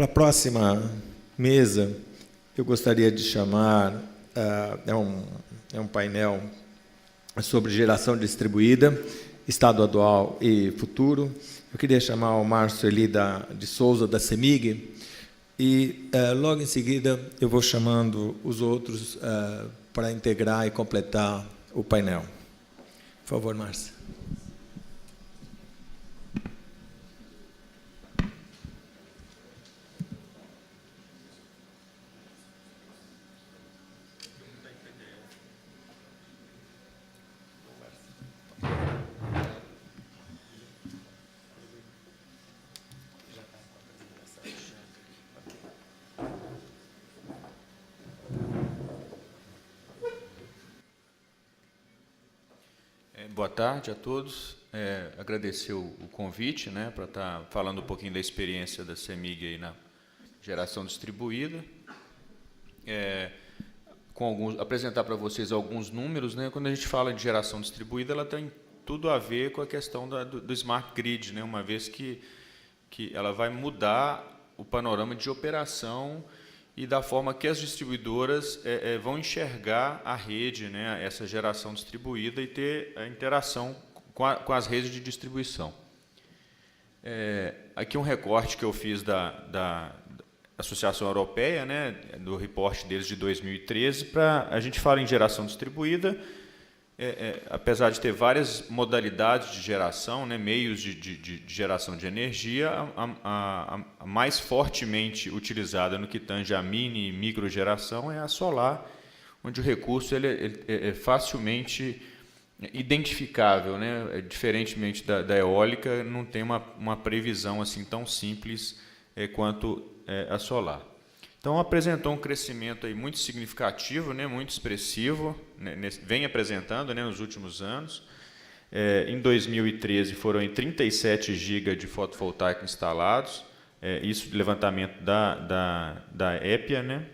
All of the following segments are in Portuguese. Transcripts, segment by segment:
Para a próxima mesa, eu gostaria de chamar, é um painel sobre geração distribuída, estado atual e futuro. Eu queria chamar o Márcio Eli de Souza, da CEMIG, e logo em seguida eu vou chamando os outros para integrar e completar o painel. Por favor, Márcio. Boa tarde a todos. Agradecer o convite, né, para estar falando um pouquinho da experiência da CEMIG aí na geração distribuída. Apresentar para vocês alguns números, né. Quando a gente fala de geração distribuída, ela tem tudo a ver com a questão do Smart Grid, né, uma vez que ela vai mudar o panorama de operação e da forma que as distribuidoras vão enxergar a rede, né, essa geração distribuída, e ter a interação com as redes de distribuição. Aqui um recorte que eu fiz da Associação Europeia, né, do reporte deles de 2013, para a gente falar em geração distribuída. Apesar de ter várias modalidades de geração, né, meios de geração de energia, a mais fortemente utilizada no que tange a mini e microgeração é a solar, onde o recurso ele é facilmente identificável, né, diferentemente da eólica, não tem uma previsão assim tão simples quanto a solar. Então, apresentou um crescimento aí muito significativo, né, muito expressivo, né, vem apresentando, né, nos últimos anos. Em 2013, foram em 37 GB de fotovoltaico instalados, isso de levantamento da EPEA, né,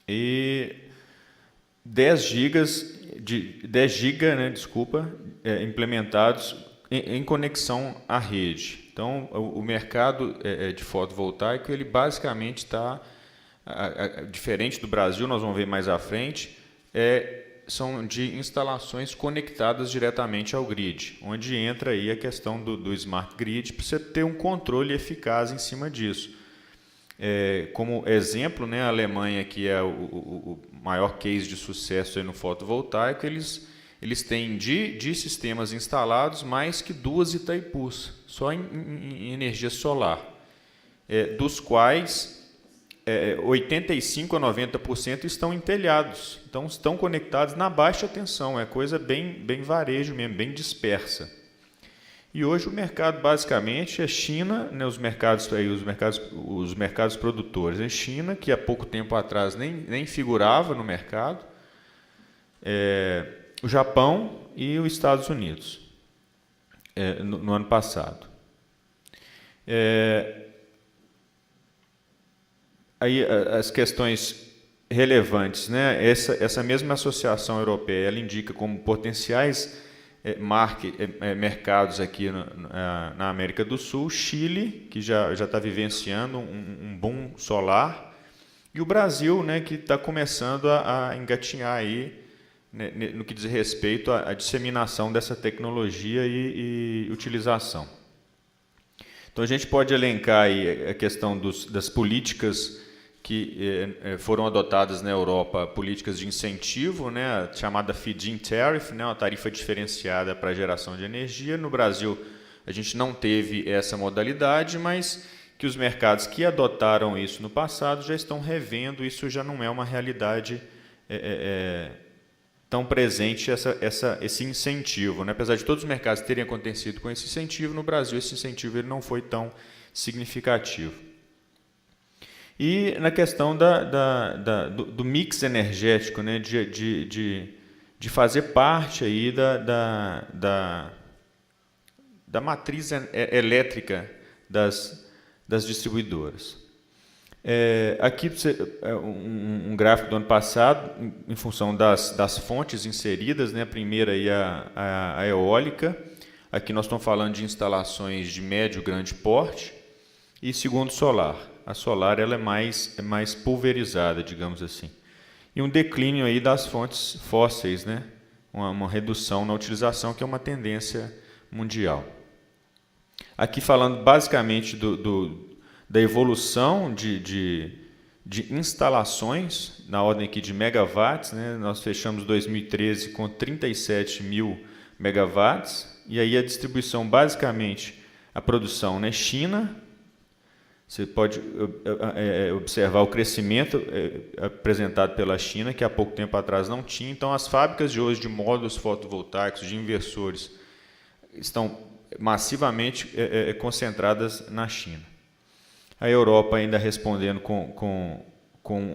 e 10 GB, né, implementados em conexão à rede. Então, o mercado de fotovoltaico, ele basicamente está, diferente do Brasil, nós vamos ver mais à frente, são de instalações conectadas diretamente ao grid, onde entra aí a questão do Smart Grid, para você ter um controle eficaz em cima disso. Como exemplo, né, a Alemanha, que é o maior case de sucesso aí no fotovoltaico, eles têm de sistemas instalados mais que 2 Itaipus, só em energia solar, dos quais 85% a 90% estão em telhados, então estão conectados na baixa tensão, é coisa bem varejo mesmo, bem dispersa. E hoje o mercado basicamente é China, né, os mercados produtores. É China, que há pouco tempo atrás nem figurava no mercado, o Japão e os Estados Unidos, no ano passado. Aí as questões relevantes, né? Essa mesma associação europeia, ela indica como potenciais mercados aqui na América do Sul, Chile, que já está vivenciando um boom solar, e o Brasil, né, que está começando a engatinhar aí, né, no que diz respeito à disseminação dessa tecnologia e utilização. Então, a gente pode elencar aí a questão das políticas que foram adotadas na Europa, políticas de incentivo, né, a chamada feed-in tariff, né, uma tarifa diferenciada para a geração de energia. No Brasil, a gente não teve essa modalidade, mas que os mercados que adotaram isso no passado já estão revendo, isso já não é uma realidade tão presente, esse incentivo, né? Apesar de todos os mercados terem acontecido com esse incentivo, no Brasil esse incentivo ele não foi tão significativo. E na questão do mix energético, né, de fazer parte aí da matriz elétrica das distribuidoras. Aqui um gráfico do ano passado, em função das fontes inseridas, né, a primeira aí a eólica, aqui nós estamos falando de instalações de médio e grande porte, e segundo solar. a solar ela é mais pulverizada, digamos assim. E um declínio aí das fontes fósseis, né? Uma redução na utilização, que é uma tendência mundial. Aqui falando basicamente da evolução de instalações, na ordem aqui de megawatts, né? Nós fechamos 2013 com 37 mil megawatts, e aí a distribuição basicamente, a produção, né? China, você pode observar o crescimento apresentado pela China, que há pouco tempo atrás não tinha. Então, as fábricas de hoje de módulos fotovoltaicos, de inversores, estão massivamente concentradas na China. A Europa ainda respondendo com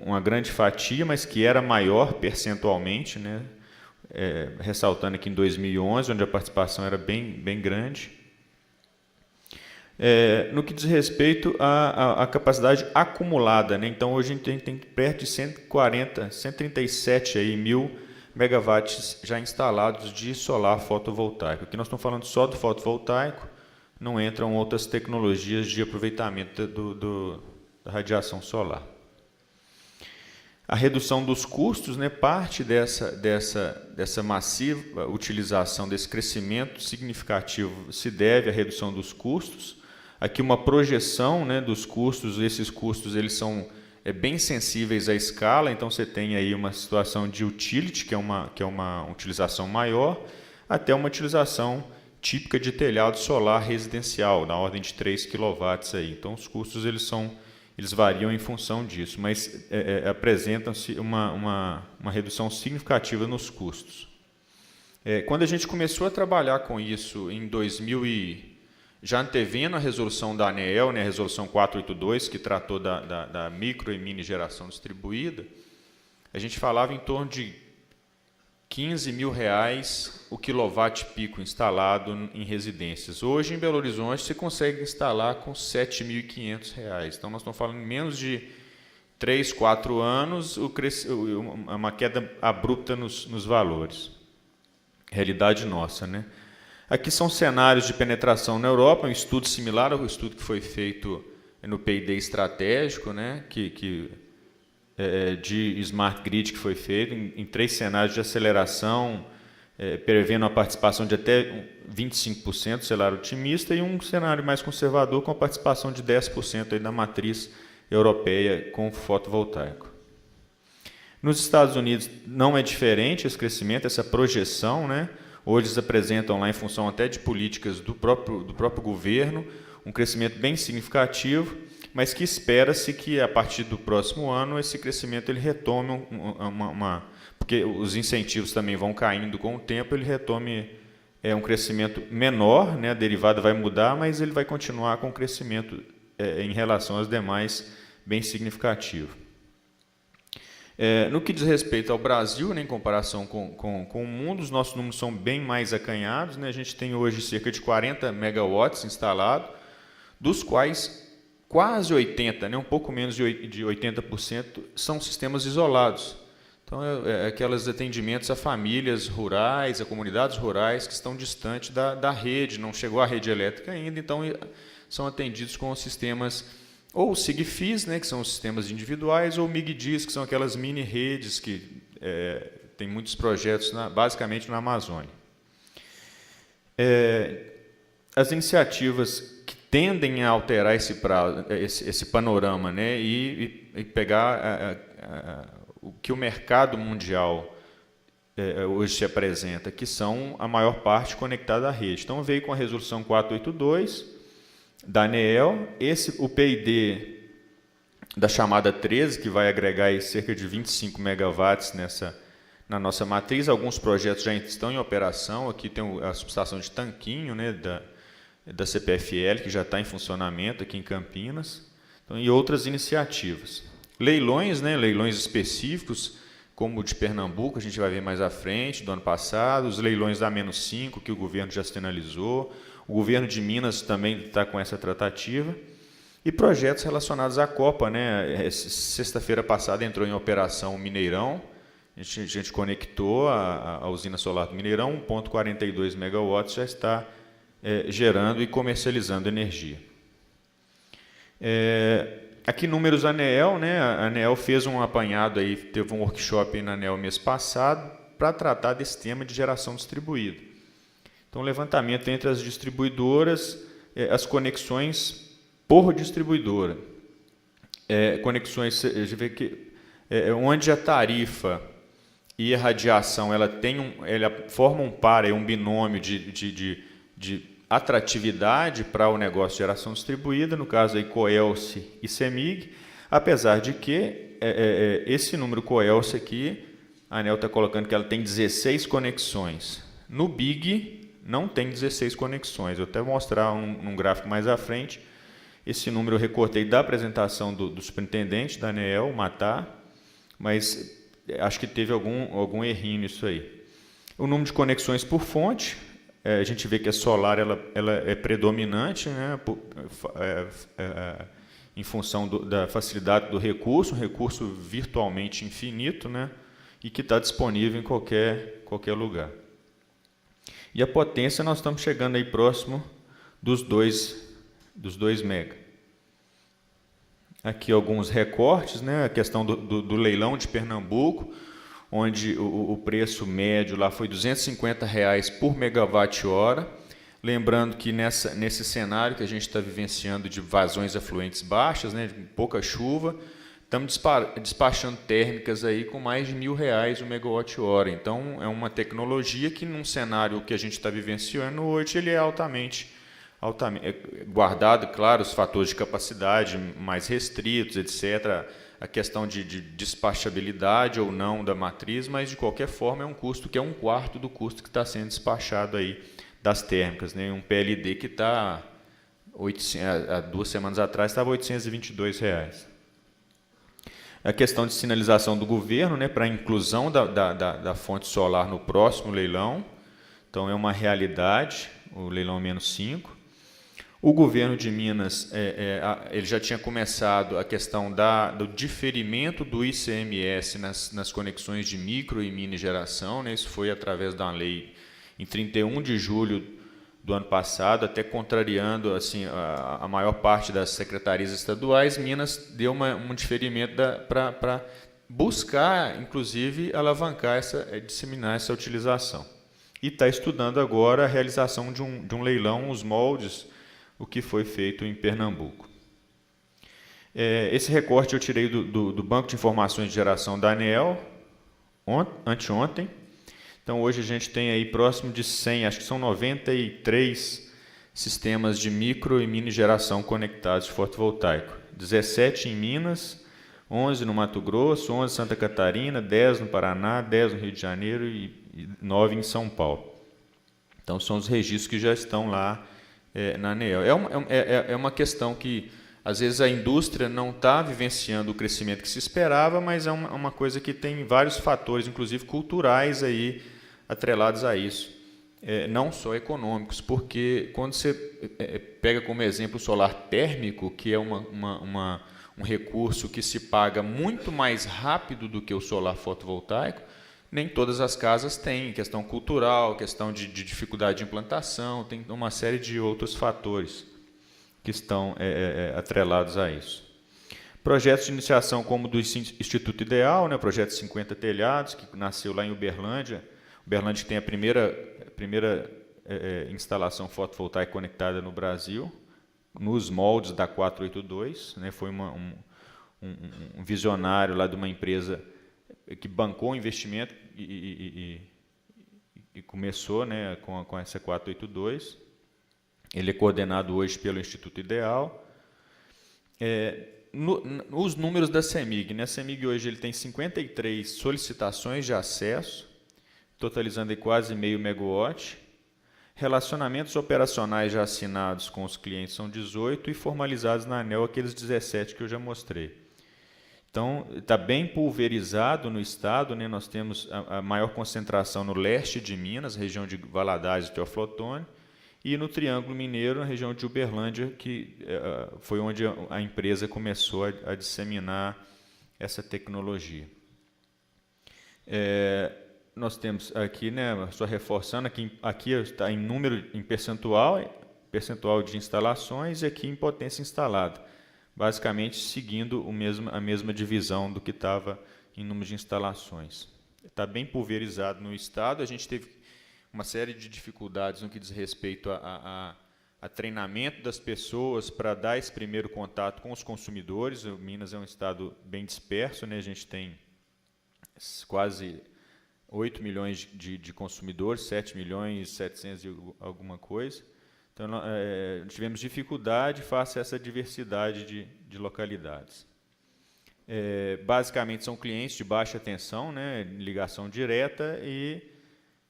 uma grande fatia, mas que era maior percentualmente, né? Ressaltando aqui em 2011, onde a participação era bem grande. No que diz respeito à capacidade acumulada, né? Então, hoje a gente tem perto de 137 mil megawatts já instalados de solar fotovoltaico. Aqui nós estamos falando só do fotovoltaico, não entram outras tecnologias de aproveitamento da radiação solar. A redução dos custos, né, parte dessa massiva utilização, desse crescimento significativo, se deve à redução dos custos. Aqui uma projeção, né, dos custos. Esses custos eles são bem sensíveis à escala, então você tem aí uma situação de utility, que é uma utilização maior, até uma utilização típica de telhado solar residencial, na ordem de 3 kW. Aí. Então os custos eles variam em função disso, mas apresentam-se uma redução significativa nos custos. Quando a gente começou a trabalhar com isso em 2000 já antevendo a resolução da ANEEL, né, a resolução 482, que tratou da micro e mini geração distribuída, a gente falava em torno de R$15 mil o quilowatt-pico instalado em residências. Hoje, em Belo Horizonte, você consegue instalar com R$ 7.500. Então, nós estamos falando em menos de 3, 4 anos, uma queda abrupta nos valores. Realidade nossa, né? Aqui são cenários de penetração na Europa, um estudo similar ao estudo que foi feito no P&D estratégico, né, de Smart Grid, que foi feito em 3 cenários de aceleração, prevendo a participação de até 25%, cenário otimista, e um cenário mais conservador com a participação de 10% aí da matriz europeia com fotovoltaico. Nos Estados Unidos não é diferente esse crescimento, essa projeção, né? Hoje eles apresentam lá, em função até de políticas do próprio governo, um crescimento bem significativo, mas que espera-se que, a partir do próximo ano, esse crescimento ele retome, porque os incentivos também vão caindo com o tempo, ele retome um crescimento menor, né? A derivada vai mudar, mas ele vai continuar com um crescimento em relação às demais bem significativo. No que diz respeito ao Brasil, né, em comparação com o mundo, os nossos números são bem mais acanhados, né? A gente tem hoje cerca de 40 megawatts instalados, dos quais quase 80%, né, um pouco menos de 80%, são sistemas isolados. Então, aqueles atendimentos a famílias rurais, a comunidades rurais que estão distantes da rede, não chegou à rede elétrica ainda, então são atendidos com sistemas ou SIGFIS, né, que são os sistemas individuais, ou MIGDIS, que são aquelas mini-redes que tem muitos projetos, basicamente na Amazônia. As iniciativas que tendem a alterar esse panorama, né, e pegar o que o mercado mundial hoje se apresenta, que são a maior parte conectada à rede. Então, veio com a resolução 482, da ANEEL, o P&D da chamada 13, que vai agregar aí cerca de 25 megawatts na nossa matriz. Alguns projetos já estão em operação. Aqui tem a subestação de Tanquinho, né, da CPFL, que já está em funcionamento aqui em Campinas, então, e outras iniciativas. Leilões, né, leilões específicos, como o de Pernambuco, a gente vai ver mais à frente, do ano passado, os leilões da -5, que o governo já sinalizou. O governo de Minas também está com essa tratativa. E projetos relacionados à Copa, né? Sexta-feira passada entrou em operação o Mineirão. A gente conectou a usina solar do Mineirão, 1,42 megawatts, já está gerando e comercializando energia. Aqui números ANEEL, né? A ANEEL fez um apanhado aí, teve um workshop aí na ANEEL mês passado para tratar desse tema de geração distribuída. Então, levantamento entre as distribuidoras, as conexões por distribuidora. Conexões, a gente vê que onde a tarifa e a radiação ela forma um par, um binômio de atratividade para o negócio de geração distribuída, no caso aí Coelce e CEMIG, apesar de que esse número Coelce aqui, a ANEEL está colocando que ela tem 16 conexões. No BIG não tem 16 conexões, eu até vou mostrar num gráfico mais à frente. Esse número eu recortei da apresentação do superintendente da ANEEL, Matar, mas acho que teve algum errinho nisso aí. O número de conexões por fonte, a gente vê que a solar ela é predominante, né, em função da facilidade do recurso, um recurso virtualmente infinito, né, e que está disponível em qualquer lugar. E a potência, nós estamos chegando aí próximo dos 2 mega. Aqui alguns recortes, né, a questão do leilão de Pernambuco, onde o preço médio lá foi R$ 250 por megawatt-hora. Lembrando que nesse cenário que a gente está vivenciando de vazões afluentes baixas, né, de pouca chuva, estamos despachando térmicas aí com mais de R$ 1.000 o megawatt-hora. Então, é uma tecnologia que, num cenário que a gente está vivenciando hoje, ele é altamente guardado, claro, os fatores de capacidade mais restritos, etc., a questão de despachabilidade ou não da matriz, mas de qualquer forma é um custo que é 1/4 do custo que está sendo despachado aí das térmicas, né? Um PLD que está, há 2 semanas atrás, estava R$ 822. A questão de sinalização do governo, né, para a inclusão da fonte solar no próximo leilão, então é uma realidade, o leilão -5. O governo de Minas ele já tinha começado a questão do diferimento do ICMS nas conexões de micro e mini geração, né? Isso foi através da lei em 31 de julho do ano passado, até contrariando assim, a maior parte das secretarias estaduais. Minas deu um diferimento para buscar, inclusive, alavancar, disseminar essa utilização. E está estudando agora a realização de um leilão, os moldes, o que foi feito em Pernambuco. Esse recorte eu tirei do Banco de Informações de Geração da ANEEL, anteontem. Então, hoje a gente tem aí próximo de 100, acho que são 93 sistemas de micro e mini geração conectados de fotovoltaico. 17 em Minas, 11 no Mato Grosso, 11 em Santa Catarina, 10 no Paraná, 10 no Rio de Janeiro e 9 em São Paulo. Então, são os registros que já estão lá na ANEEL. É uma questão que, às vezes, a indústria não está vivenciando o crescimento que se esperava, mas é uma coisa que tem vários fatores, inclusive culturais, aí, atrelados a isso, não só econômicos, porque quando você pega como exemplo o solar térmico, que é um recurso que se paga muito mais rápido do que o solar fotovoltaico, nem todas as casas têm, questão cultural, questão de dificuldade de implantação, tem uma série de outros fatores que estão atrelados a isso. Projetos de iniciação como do Instituto Ideal, né, projeto 50 telhados, que nasceu lá em Uberlândia. Uberlândia tem a primeira instalação fotovoltaica conectada no Brasil, nos moldes da 482, né, foi um visionário lá de uma empresa que bancou o investimento e começou, né, com essa 482. Ele é coordenado hoje pelo Instituto Ideal. Os números da CEMIG, né? A CEMIG hoje ele tem 53 solicitações de acesso, totalizando aí quase meio megawatt. Relacionamentos operacionais já assinados com os clientes são 18 e formalizados na ANEEL aqueles 17 que eu já mostrei. Então, está bem pulverizado no estado, né? Nós temos a maior concentração no leste de Minas, região de Valadares e Teoflotone, e no Triângulo Mineiro, na região de Uberlândia, que foi onde a empresa começou a disseminar essa tecnologia. Nós temos aqui, né, só reforçando, aqui está em número, em percentual de instalações, e aqui em potência instalada. basicamente seguindo a mesma divisão do que estava em número de instalações. Está bem pulverizado no estado, a gente teve uma série de dificuldades no que diz respeito a treinamento das pessoas para dar esse primeiro contato com os consumidores. O Minas é um estado bem disperso, né? A gente tem quase 8 milhões de consumidores, 7 milhões e 700 e alguma coisa. Então, tivemos dificuldade face a essa diversidade de localidades. Basicamente, são clientes de baixa tensão, né? Ligação direta e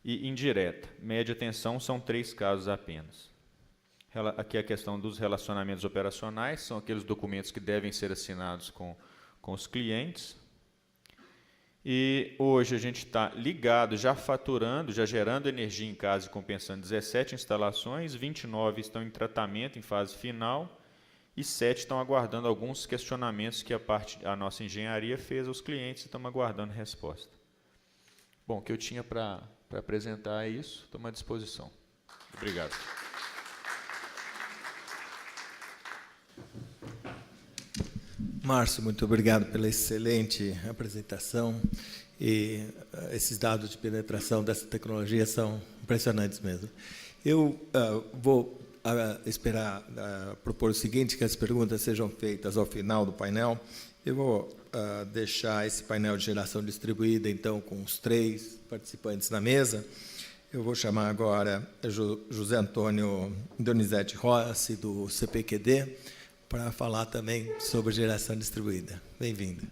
indireta. Média tensão são 3 casos apenas. Aqui a questão dos relacionamentos operacionais, são aqueles documentos que devem ser assinados com os clientes. E hoje a gente está ligado, já faturando, já gerando energia em casa e compensando 17 instalações, 29 estão em tratamento, em fase final, e 7 estão aguardando alguns questionamentos que a nossa engenharia fez aos clientes e estamos aguardando resposta. Bom, o que eu tinha para apresentar é isso, estou à disposição. Obrigado. Márcio, muito obrigado pela excelente apresentação. E esses dados de penetração dessa tecnologia são impressionantes mesmo. Eu vou propor o seguinte, que as perguntas sejam feitas ao final do painel. Eu vou deixar esse painel de geração distribuída, então, com os 3 participantes na mesa. Eu vou chamar agora José Antônio Donizete Rossi, do CPQD, para falar também sobre geração distribuída. Bem-vindo.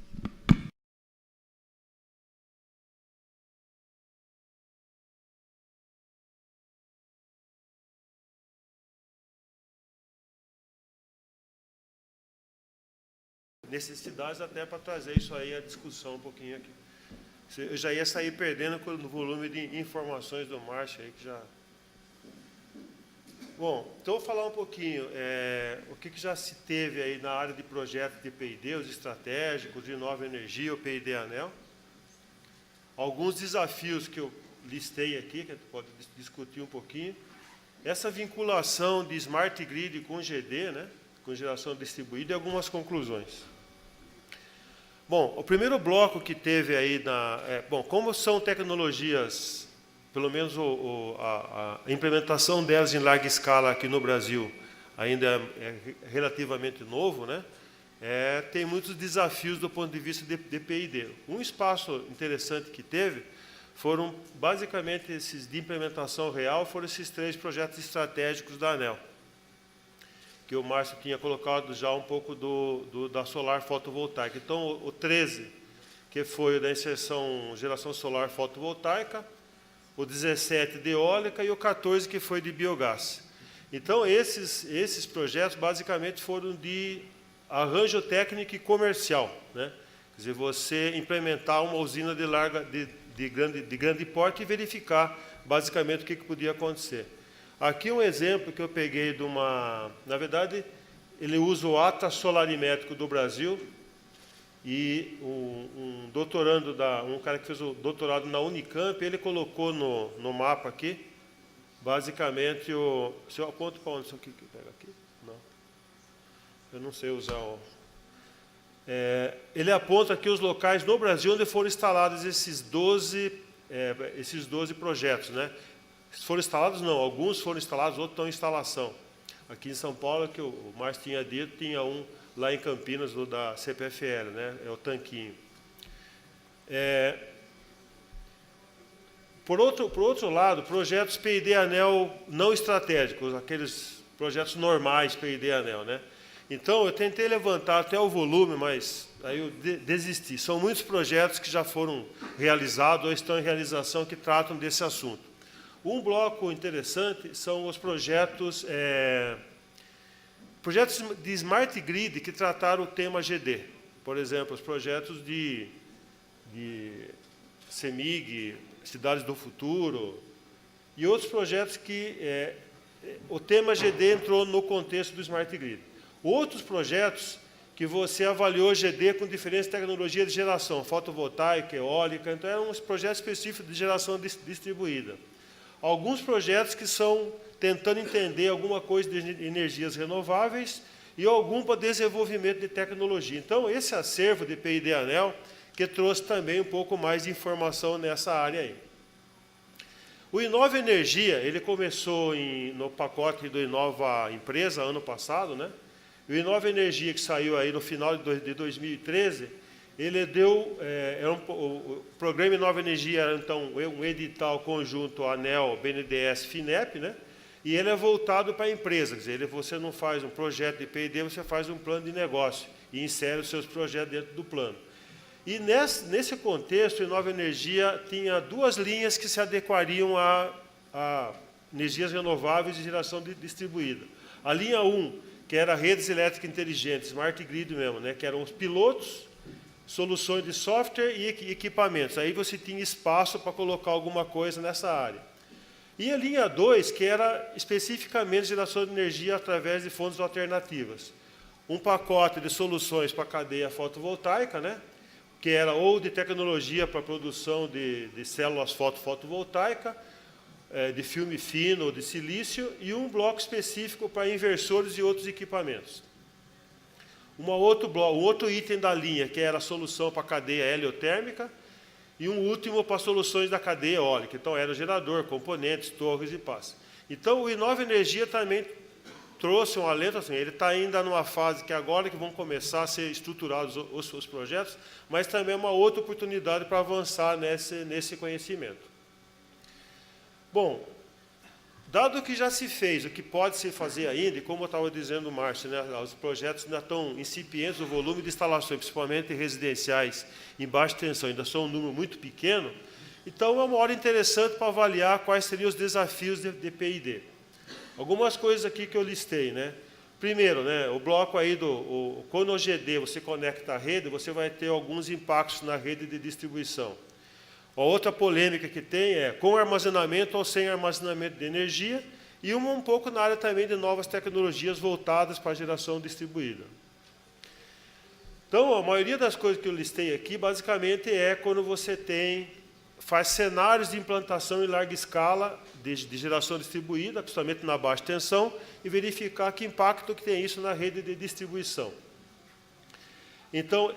Necessidades até para trazer isso aí à discussão um pouquinho aqui. Eu já ia sair perdendo no volume de informações do Márcio aí que já... Bom, então vou falar um pouquinho o que já se teve aí na área de projetos de P&D, os estratégicos, de nova energia, o P&D ANEEL. Alguns desafios que eu listei aqui, que a gente pode discutir um pouquinho. Essa vinculação de Smart Grid com GD, né, com geração distribuída, e algumas conclusões. Bom, o primeiro bloco que teve aí, bom, como são tecnologias... Pelo menos a implementação delas em larga escala aqui no Brasil ainda é relativamente novo, né? Tem muitos desafios do ponto de vista de P&D. Um espaço interessante que teve foram, basicamente, esses de implementação real, foram esses 3 projetos estratégicos da ANEEL, que o Márcio tinha colocado já um pouco da solar fotovoltaica. Então, o 13, que foi o da inserção geração solar fotovoltaica, o 17 de eólica e o 14 que foi de biogás. Então, esses projetos basicamente foram de arranjo técnico e comercial, né? Quer dizer, você implementar uma usina de grande porte e verificar basicamente o que podia acontecer. Aqui um exemplo que eu peguei de uma... Na verdade, ele usa o Atlas Solarimétrico do Brasil, e um doutorando, um cara que fez o doutorado na Unicamp, ele colocou no mapa aqui, basicamente, se eu aponto para onde isso aqui, pega aqui? Não. Eu não sei usar o... ele aponta aqui os locais no Brasil onde foram instalados esses 12 projetos, né? Foram instalados, não, alguns foram instalados, outros estão em instalação. Aqui em São Paulo, que o Márcio tinha dito, tinha um lá em Campinas, do da CPFL, né? É o tanquinho. Por outro lado, projetos P&D ANEEL não estratégicos, aqueles projetos normais P&D ANEEL, né? Então, eu tentei levantar até o volume, mas aí eu desisti. São muitos projetos que já foram realizados ou estão em realização que tratam desse assunto. Um bloco interessante são os projetos de Smart Grid que trataram o tema GD. Por exemplo, os projetos de CEMIG, Cidades do Futuro, e outros projetos que o tema GD entrou no contexto do Smart Grid. Outros projetos que você avaliou GD com diferentes tecnologias de geração, fotovoltaica, eólica, então eram uns projetos específicos de geração distribuída. Alguns projetos que são tentando entender alguma coisa de energias renováveis e algum para desenvolvimento de tecnologia. Então, esse acervo de PID ANEEL, que trouxe também um pouco mais de informação nessa área aí. O Inova Energia, ele começou no pacote do Inova Empresa, ano passado, né? O Inova Energia, que saiu aí no final de 2013, ele deu, o programa Inova Energia era, então, um edital conjunto ANEEL, BNDES, FINEP, né? E ele é voltado para a empresa, quer dizer, você não faz um projeto de P&D, você faz um plano de negócio e insere os seus projetos dentro do plano. E nesse contexto, a Inova Energia tinha duas linhas que se adequariam a energias renováveis de geração distribuída. A linha 1, que era redes elétricas inteligentes, Smart Grid mesmo, né, que eram os pilotos, soluções de software e equipamentos. Aí você tinha espaço para colocar alguma coisa nessa área. E a linha 2, que era especificamente geração de energia através de fontes alternativas. Um pacote de soluções para a cadeia fotovoltaica, né, que era ou de tecnologia para a produção de células fotovoltaica, de filme fino ou de silício, e um bloco específico para inversores e outros equipamentos. Um outro item da linha, que era a solução para a cadeia heliotérmica, e um último para soluções da cadeia eólica. Então, era o gerador, componentes, torres e pás. Então, o Inova Energia também trouxe um alento, assim, ele está ainda numa fase que agora que vão começar a ser estruturados os projetos, mas também é uma outra oportunidade para avançar nesse conhecimento. Bom, dado que já se fez, o que pode se fazer ainda, e como eu estava dizendo, Márcio, né, os projetos ainda estão incipientes, o volume de instalações, principalmente residenciais em baixa tensão, ainda são um número muito pequeno, então é uma hora interessante para avaliar quais seriam os desafios de PID. Algumas coisas aqui que eu listei, né? Primeiro, né, o bloco aí quando o GD você conecta a rede, você vai ter alguns impactos na rede de distribuição. A outra polêmica que tem é com armazenamento ou sem armazenamento de energia, e um pouco na área também de novas tecnologias voltadas para a geração distribuída. Então, a maioria das coisas que eu listei aqui, basicamente, é quando você faz cenários de implantação em larga escala de geração distribuída, principalmente na baixa tensão, e verificar que impacto que tem isso na rede de distribuição. Então,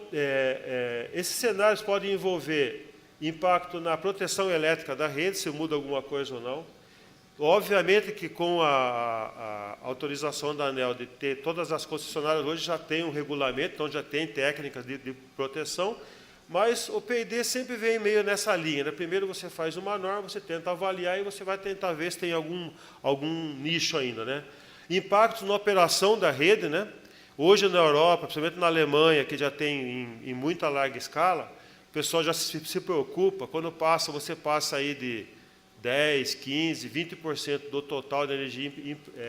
esses cenários podem envolver impacto na proteção elétrica da rede, se muda alguma coisa ou não. Obviamente que com a autorização da ANEEL de ter todas as concessionárias hoje já tem um regulamento, então já tem técnicas de proteção, mas o PID sempre vem meio nessa linha, né? Primeiro você faz uma norma, você tenta avaliar e você vai tentar ver se tem algum nicho ainda, né? Impactos na operação da rede, né? Hoje na Europa, principalmente na Alemanha, que já tem em muita larga escala, o pessoal já se preocupa, quando você passa aí de 10, 15, 20% do total de energia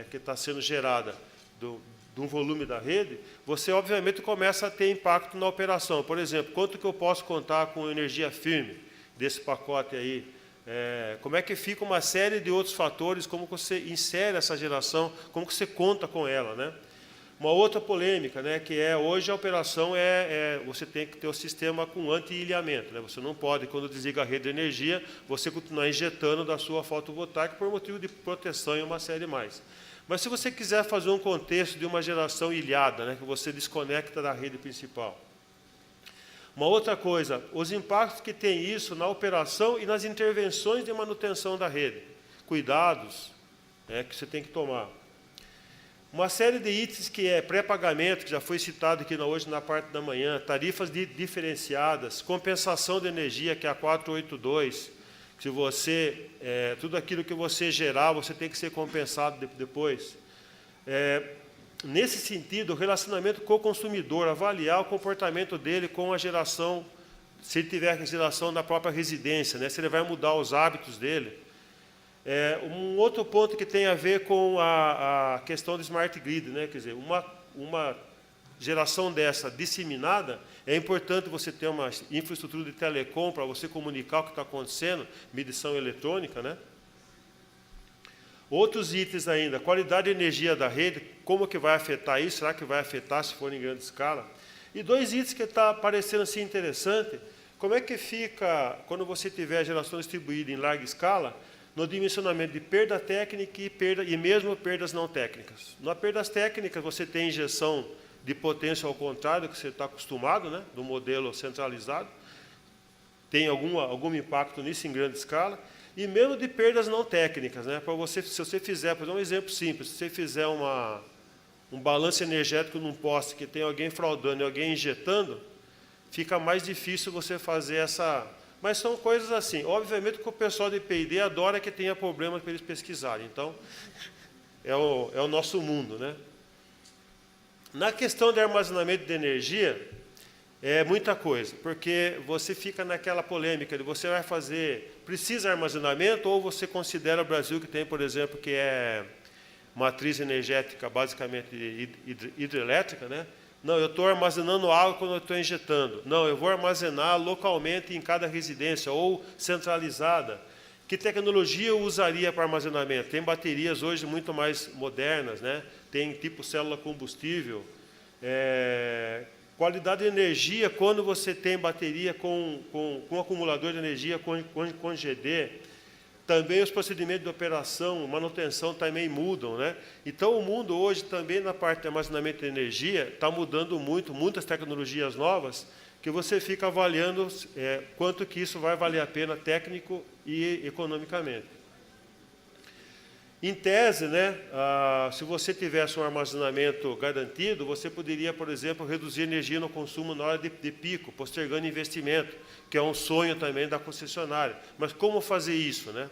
que está sendo gerada de um volume da rede, você obviamente começa a ter impacto na operação. Por exemplo, quanto que eu posso contar com energia firme desse pacote aí? Como é que fica uma série de outros fatores, como que você insere essa geração, como que você conta com ela, né? Uma outra polêmica, né, que hoje a operação você tem que ter o sistema com anti-ilhamento, né? Você não pode, quando desliga a rede de energia, você continuar injetando da sua fotovoltaica por motivo de proteção e uma série mais. Mas se você quiser fazer um contexto de uma geração ilhada, né, que você desconecta da rede principal. Uma outra coisa, os impactos que tem isso na operação e nas intervenções de manutenção da rede. Cuidados, né, que você tem que tomar. Uma série de itens que é pré-pagamento, que já foi citado aqui hoje na parte da manhã, tarifas diferenciadas, compensação de energia, que é a 482, se você, tudo aquilo que você gerar, você tem que ser compensado depois. Nesse sentido, o relacionamento com o consumidor, avaliar o comportamento dele com a geração, se ele tiver geração na própria residência, né, se ele vai mudar os hábitos dele. Um outro ponto que tem a ver com a questão do Smart Grid, né, quer dizer, uma geração dessa disseminada, é importante você ter uma infraestrutura de telecom para você comunicar o que está acontecendo, medição eletrônica, né? Outros itens ainda, qualidade de energia da rede, como que vai afetar isso? Será que vai afetar se for em grande escala? E dois itens que está parecendo assim interessante, como é que fica, quando você tiver a geração distribuída em larga escala, no dimensionamento de perda técnica e mesmo perdas não técnicas. Na perdas técnicas, você tem injeção de potência ao contrário, que você está acostumado, né, do modelo centralizado. Tem algum impacto nisso em grande escala. E mesmo de perdas não técnicas, né, para você, se você fizer, por exemplo, um exemplo simples, se você fizer um balanço energético num poste que tem alguém fraudando e alguém injetando, fica mais difícil você fazer essa... Mas são coisas assim. Obviamente que o pessoal de P&D adora que tenha problema para eles pesquisarem. Então, é o nosso mundo, né? Na questão de armazenamento de energia, é muita coisa, porque você fica naquela polêmica de você vai fazer, precisa armazenamento, ou você considera o Brasil que tem, por exemplo, que é matriz energética basicamente hidrelétrica, né? Não, eu estou armazenando água quando eu estou injetando. Não, eu vou armazenar localmente em cada residência ou centralizada. Que tecnologia eu usaria para armazenamento? Tem baterias hoje muito mais modernas, né? Tem tipo célula combustível. Qualidade de energia, quando você tem bateria com acumulador de energia com GD. Também os procedimentos de operação, manutenção também mudam, né? Então, o mundo hoje também na parte de armazenamento de energia está mudando muito, muitas tecnologias novas, que você fica avaliando quanto que isso vai valer a pena técnico e economicamente. Em tese, né, se você tivesse um armazenamento garantido, você poderia, por exemplo, reduzir energia no consumo na hora de pico, postergando investimento, que é um sonho também da concessionária. Mas como fazer isso, né?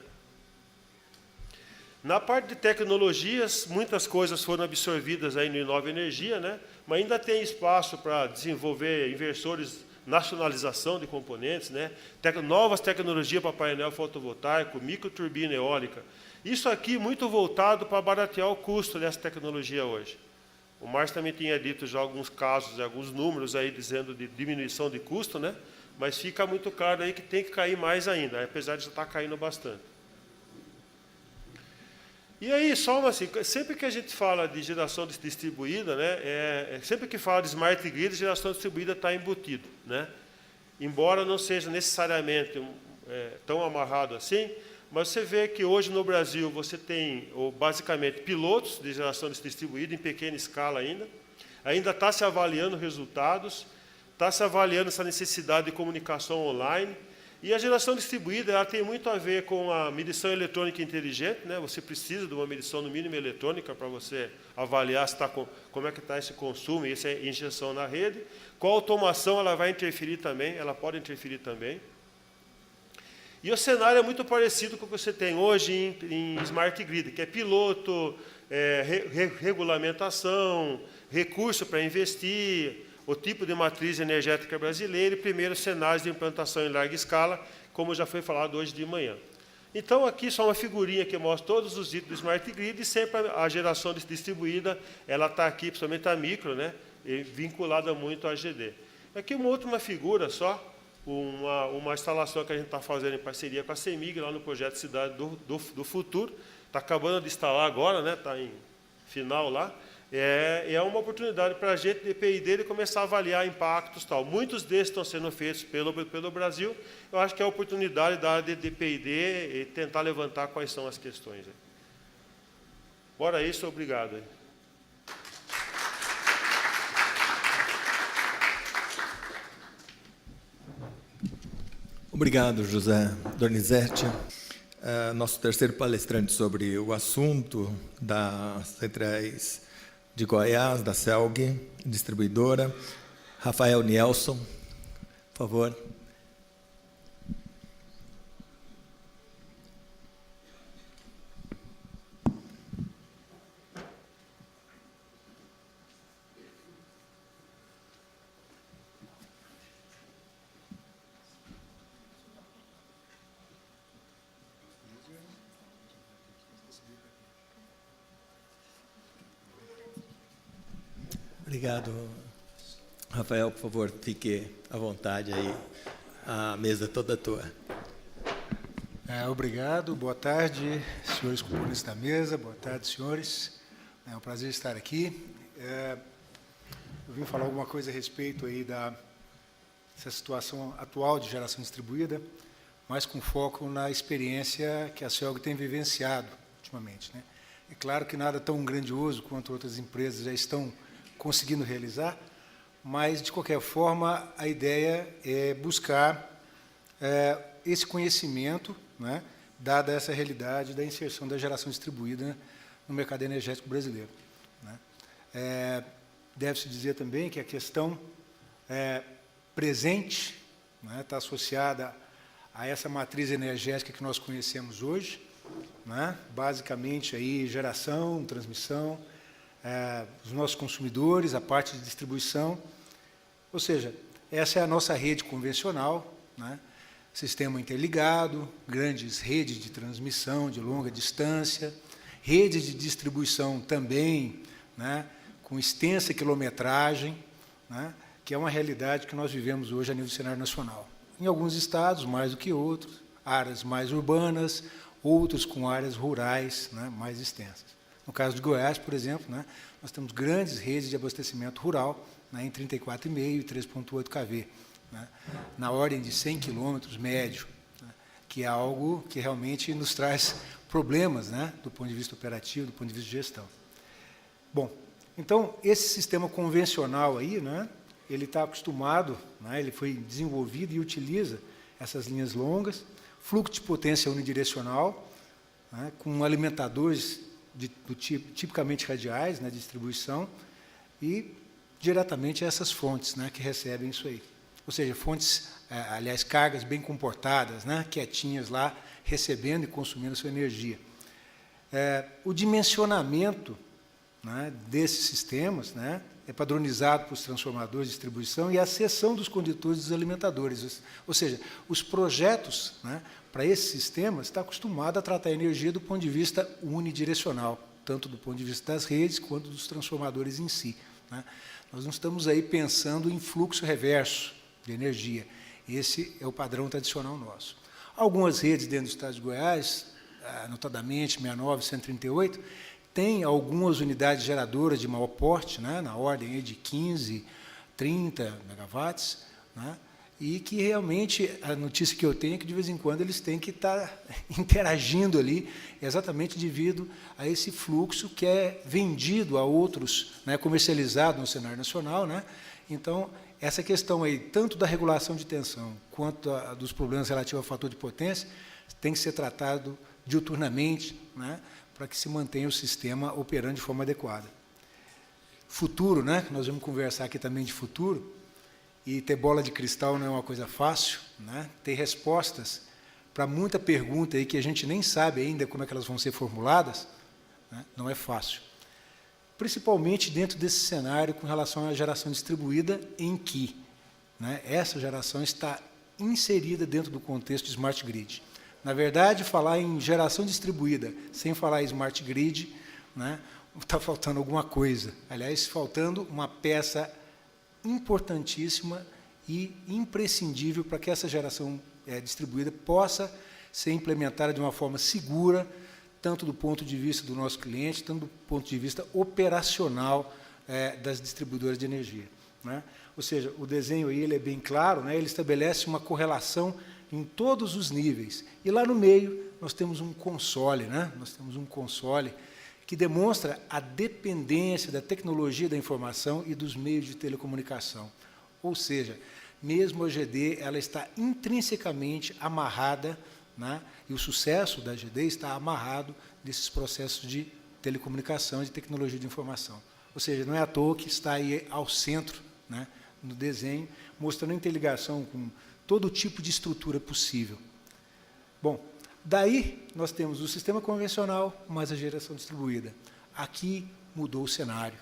Na parte de tecnologias, muitas coisas foram absorvidas aí no Inova Energia, né? Mas ainda tem espaço para desenvolver inversores, nacionalização de componentes, né? Novas tecnologias para painel fotovoltaico, microturbina eólica. Isso aqui muito voltado para baratear o custo dessa tecnologia hoje. O Márcio também tinha dito já alguns casos, alguns números aí dizendo de diminuição de custo, né? Mas fica muito claro aí que tem que cair mais ainda, apesar de já estar caindo bastante. E aí, só assim, sempre que a gente fala de geração distribuída, né, sempre que fala de smart grid, geração distribuída está embutido, né? Embora não seja necessariamente tão amarrado assim, mas você vê que hoje no Brasil você tem, basicamente, pilotos de geração distribuída em pequena escala ainda está se avaliando resultados, está se avaliando essa necessidade de comunicação online, e a geração distribuída ela tem muito a ver com a medição eletrônica inteligente, né? Você precisa de uma medição, no mínimo, eletrônica para você avaliar se como é que está esse consumo e essa injeção na rede. Com a automação ela vai interferir também, ela pode interferir também. E o cenário é muito parecido com o que você tem hoje em Smart Grid, que é piloto, regulamentação, recurso para investir, o tipo de matriz energética brasileira e primeiros cenários de implantação em larga escala, como já foi falado hoje de manhã. Então, aqui só uma figurinha que mostra todos os itens do Smart Grid e sempre a geração distribuída, ela está aqui, principalmente a micro, né, vinculada muito à GD. Aqui uma última figura só, uma instalação que a gente está fazendo em parceria com a CEMIG, lá no projeto Cidade do Futuro. Está acabando de instalar agora, né? Está em final lá. É uma oportunidade para a gente de P&D de começar a avaliar impactos. Tal. Muitos desses estão sendo feitos pelo Brasil. Eu acho que é a oportunidade da área de P&D e tentar levantar quais são as questões. Bora isso, obrigado. Obrigado, José Donizete. Nosso terceiro palestrante sobre o assunto das centrais de Goiás, da CELG, distribuidora, Rafael Nielson, por favor. Obrigado, Rafael, por favor, fique à vontade aí, a mesa toda tua. Obrigado, boa tarde, senhores componentes da mesa, boa tarde, senhores. É um prazer estar aqui. Eu vim falar alguma coisa a respeito aí dessa situação atual de geração distribuída, mas com foco na experiência que a CELG tem vivenciado ultimamente, né? É claro que nada tão grandioso quanto outras empresas já estão conseguindo realizar, mas, de qualquer forma, a ideia é buscar esse conhecimento, né, dada essa realidade da inserção da geração distribuída no mercado energético brasileiro, né. Deve-se dizer também que a questão presente, né, está associada a essa matriz energética que nós conhecemos hoje, né, basicamente aí geração, transmissão, os nossos consumidores, a parte de distribuição, ou seja, essa é a nossa rede convencional, né, sistema interligado, grandes redes de transmissão de longa distância, redes de distribuição também, né, com extensa quilometragem, né, que é uma realidade que nós vivemos hoje a nível do cenário nacional. Em alguns estados, mais do que outros, áreas mais urbanas, outros com áreas rurais, né, mais extensas. No caso de Goiás, por exemplo, né, nós temos grandes redes de abastecimento rural, né, em 34,5 e 3,8 kV, né, na ordem de 100 quilômetros médio, né, que é algo que realmente nos traz problemas, né, do ponto de vista operativo, do ponto de vista de gestão. Bom, então, esse sistema convencional aí, né, ele está acostumado, né, ele foi desenvolvido e utiliza essas linhas longas, fluxo de potência unidirecional, né, com alimentadores do tipo, tipicamente radiais, né, de distribuição, e diretamente essas fontes, né, que recebem isso aí. Ou seja, fontes, aliás, cargas bem comportadas, né, quietinhas lá, recebendo e consumindo sua energia. O dimensionamento, né, desses sistemas, né, é padronizado para os transformadores de distribuição e a seção dos condutores dos alimentadores. Ou seja, os projetos, né, para esses sistemas está acostumado a tratar a energia do ponto de vista unidirecional, tanto do ponto de vista das redes quanto dos transformadores em si, né. Nós não estamos aí pensando em fluxo reverso de energia. Esse é o padrão tradicional nosso. Algumas redes dentro do estado de Goiás, notadamente 69, 138, tem algumas unidades geradoras de maior porte, né, na ordem aí de 15, 30 megawatts, né, e que realmente, a notícia que eu tenho é que, de vez em quando, eles têm que estar interagindo ali, exatamente devido a esse fluxo que é vendido a outros, né, comercializado no cenário nacional, né. Então, essa questão aí, tanto da regulação de tensão, quanto dos problemas relativos ao fator de potência, tem que ser tratado diuturnamente, né, para que se mantenha o sistema operando de forma adequada. Futuro, né, nós vamos conversar aqui também de futuro, e ter bola de cristal não é uma coisa fácil, né, ter respostas para muita pergunta aí que a gente nem sabe ainda como é que elas vão ser formuladas, né, não é fácil. Principalmente dentro desse cenário com relação à geração distribuída, em que, né, essa geração está inserida dentro do contexto de Smart Grid. Na verdade, falar em geração distribuída sem falar em Smart Grid, né, está faltando alguma coisa. Aliás, faltando uma peça importantíssima e imprescindível para que essa geração distribuída possa ser implementada de uma forma segura, tanto do ponto de vista do nosso cliente, tanto do ponto de vista operacional das distribuidoras de energia, né? Ou seja, o desenho aí ele é bem claro, né? Ele estabelece uma correlação em todos os níveis. E lá no meio nós temos um console, né? Nós temos um console que demonstra a dependência da tecnologia da informação e dos meios de telecomunicação. Ou seja, mesmo a GD ela está intrinsecamente amarrada, né? E o sucesso da GD está amarrado desses processos de telecomunicação e de tecnologia de informação. Ou seja, não é à toa que está aí ao centro, né, no desenho, mostrando a interligação com todo tipo de estrutura possível. Bom, daí nós temos o sistema convencional mais a geração distribuída. Aqui mudou o cenário,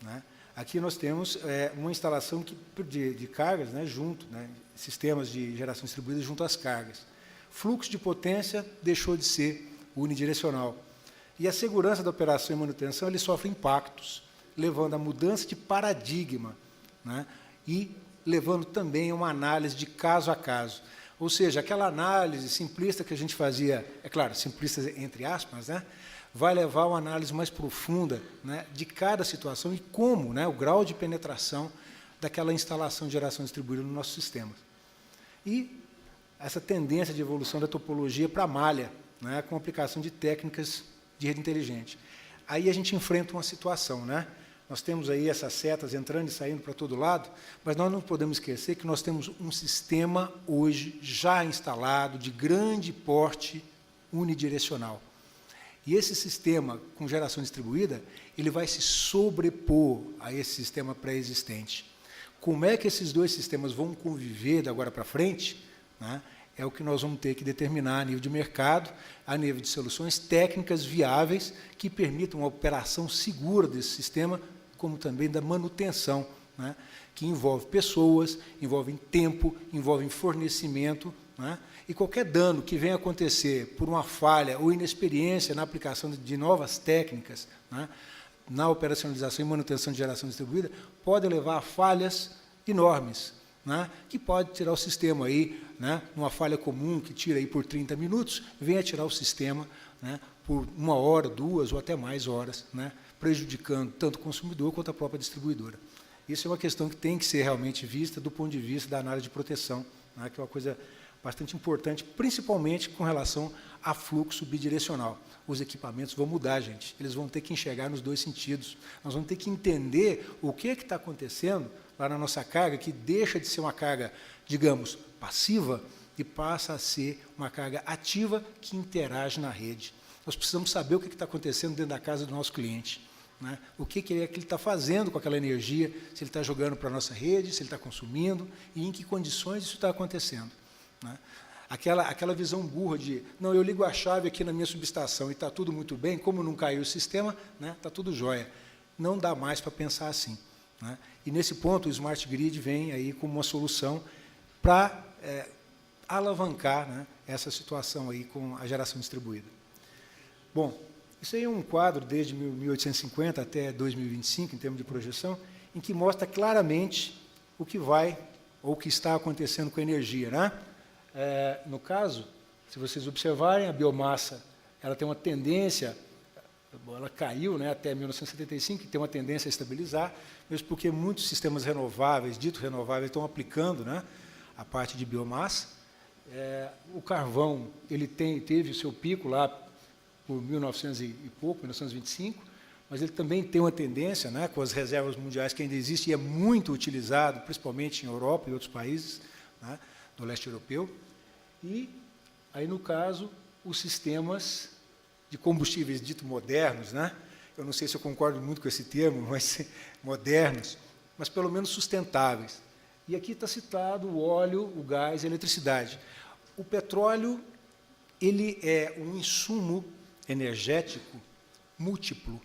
né? Aqui nós temos uma instalação de cargas, né, junto, né, sistemas de geração distribuída junto às cargas. Fluxo de potência deixou de ser unidirecional. E a segurança da operação e manutenção ele sofre impactos, levando a mudança de paradigma, né, e levando também a uma análise de caso a caso. Ou seja, aquela análise simplista que a gente fazia, é claro, simplista entre aspas, né, vai levar a uma análise mais profunda, né, de cada situação e como, né, o grau de penetração daquela instalação de geração distribuída no nosso sistema. E essa tendência de evolução da topologia para a malha, né, com a aplicação de técnicas de rede inteligente. Aí a gente enfrenta uma situação, né? Nós temos aí essas setas entrando e saindo para todo lado, mas nós não podemos esquecer que nós temos um sistema hoje já instalado, de grande porte unidirecional. E esse sistema, com geração distribuída, ele vai se sobrepor a esse sistema pré-existente. Como é que esses dois sistemas vão conviver de agora para frente, né, é o que nós vamos ter que determinar a nível de mercado, a nível de soluções técnicas viáveis que permitam uma operação segura desse sistema, como também da manutenção, né, que envolve pessoas, envolve tempo, envolve fornecimento, né, e qualquer dano que venha acontecer por uma falha ou inexperiência na aplicação de novas técnicas, né, na operacionalização e manutenção de geração distribuída, pode levar a falhas enormes, né, que pode tirar o sistema aí, né, numa falha comum que tira aí por 30 minutos, venha tirar o sistema, né, por 1 hora, 2 ou até mais horas, né, prejudicando tanto o consumidor quanto a própria distribuidora. Isso é uma questão que tem que ser realmente vista do ponto de vista da análise de proteção, né, que é uma coisa bastante importante, principalmente com relação a fluxo bidirecional. Os equipamentos vão mudar, gente. Eles vão ter que enxergar nos dois sentidos. Nós vamos ter que entender o que está acontecendo lá na nossa carga, que deixa de ser uma carga, digamos, passiva e passa a ser uma carga ativa que interage na rede. Nós precisamos saber o que está acontecendo dentro da casa do nosso cliente, né? O que é que ele está fazendo com aquela energia, se ele está jogando para a nossa rede, se ele está consumindo e em que condições isso está acontecendo, né? Aquela visão burra de, não, eu ligo a chave aqui na minha subestação e está tudo muito bem, como não caiu o sistema, né, está tudo jóia. Não dá mais para pensar assim, né? E, nesse ponto, o Smart Grid vem aí como uma solução para alavancar, né, essa situação aí com a geração distribuída. Bom, isso aí é um quadro desde 1850 até 2025, em termos de projeção, em que mostra claramente o que vai ou o que está acontecendo com a energia, né? No caso, se vocês observarem, a biomassa ela tem uma tendência, ela caiu, né, até 1975, e tem uma tendência a estabilizar, mesmo porque muitos sistemas renováveis, ditos renováveis, estão aplicando, né, a parte de biomassa. O carvão ele teve o seu pico lá por 1900 e pouco, 1925, mas ele também tem uma tendência, né, com as reservas mundiais que ainda existem, e é muito utilizado, principalmente em Europa e outros países, né, do leste europeu. E, aí, no caso, os sistemas de combustíveis dito modernos, né? Eu não sei se eu concordo muito com esse termo, mas modernos, mas pelo menos sustentáveis. E aqui está citado o óleo, o gás e a eletricidade. O petróleo ele é um insumo energético múltiplo.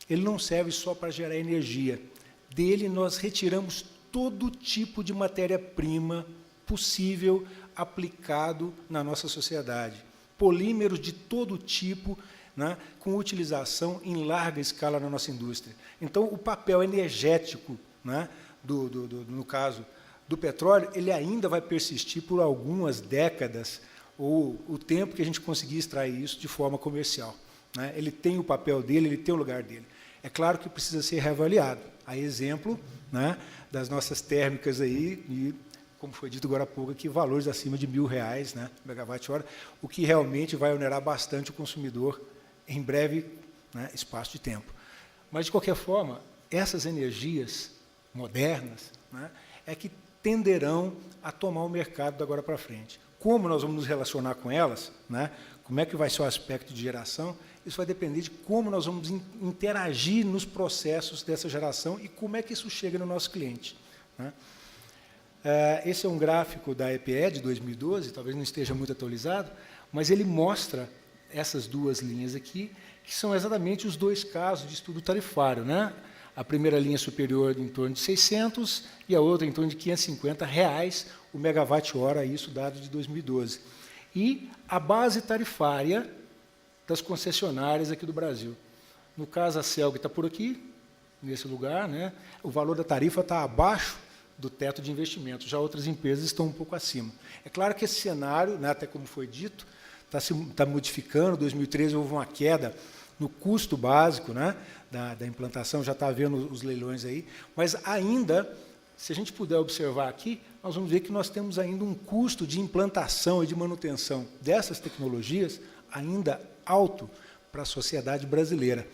Ele não serve só para gerar energia. Dele nós retiramos todo tipo de matéria-prima possível aplicado na nossa sociedade. Polímeros de todo tipo, né, com utilização em larga escala na nossa indústria. Então, o papel energético, né, no caso do petróleo, ele ainda vai persistir por algumas décadas, ou o tempo que a gente conseguir extrair isso de forma comercial, né? Ele tem o papel dele, ele tem o lugar dele. É claro que precisa ser reavaliado. A exemplo, né, das nossas térmicas aí, e, como foi dito agora há pouco, aqui, valores acima de R$1.000, né, megawatt-hora, o que realmente vai onerar bastante o consumidor em breve, né, espaço de tempo. Mas, de qualquer forma, essas energias modernas, né, é que tenderão a tomar o mercado de agora para frente. Como nós vamos nos relacionar com elas, né, como é que vai ser o aspecto de geração, isso vai depender de como nós vamos interagir nos processos dessa geração e como é que isso chega no nosso cliente, né. Esse é um gráfico da EPE de 2012, talvez não esteja muito atualizado, mas ele mostra essas duas linhas aqui, que são exatamente os dois casos de estudo tarifário, né? A primeira linha superior em torno de 600 e a outra em torno de R$550 o megawatt-hora, isso dado de 2012. E a base tarifária das concessionárias aqui do Brasil. No caso, a CELG está por aqui, nesse lugar, né? O valor da tarifa está abaixo do teto de investimento, já outras empresas estão um pouco acima. É claro que esse cenário, né, até como foi dito, está modificando. Em 2013 houve uma queda no custo básico, né, da implantação, já está havendo os leilões aí, mas ainda, se a gente puder observar aqui, nós vamos ver que nós temos ainda um custo de implantação e de manutenção dessas tecnologias ainda alto para a sociedade brasileira.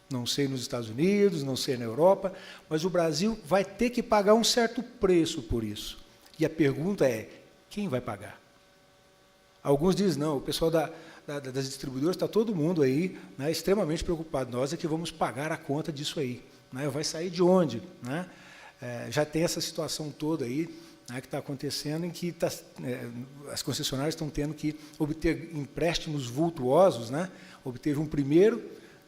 Não sei nos Estados Unidos, não sei na Europa, mas o Brasil vai ter que pagar um certo preço por isso. E a pergunta é, quem vai pagar? Alguns dizem, não, o pessoal das distribuidoras, está todo mundo aí, né, extremamente preocupado. Nós é que vamos pagar a conta disso aí. Né, vai sair de onde? Né? Já tem essa situação toda aí, né, que está acontecendo, em que as concessionárias estão tendo que obter empréstimos vultuosos, né? Obteve um primeiro,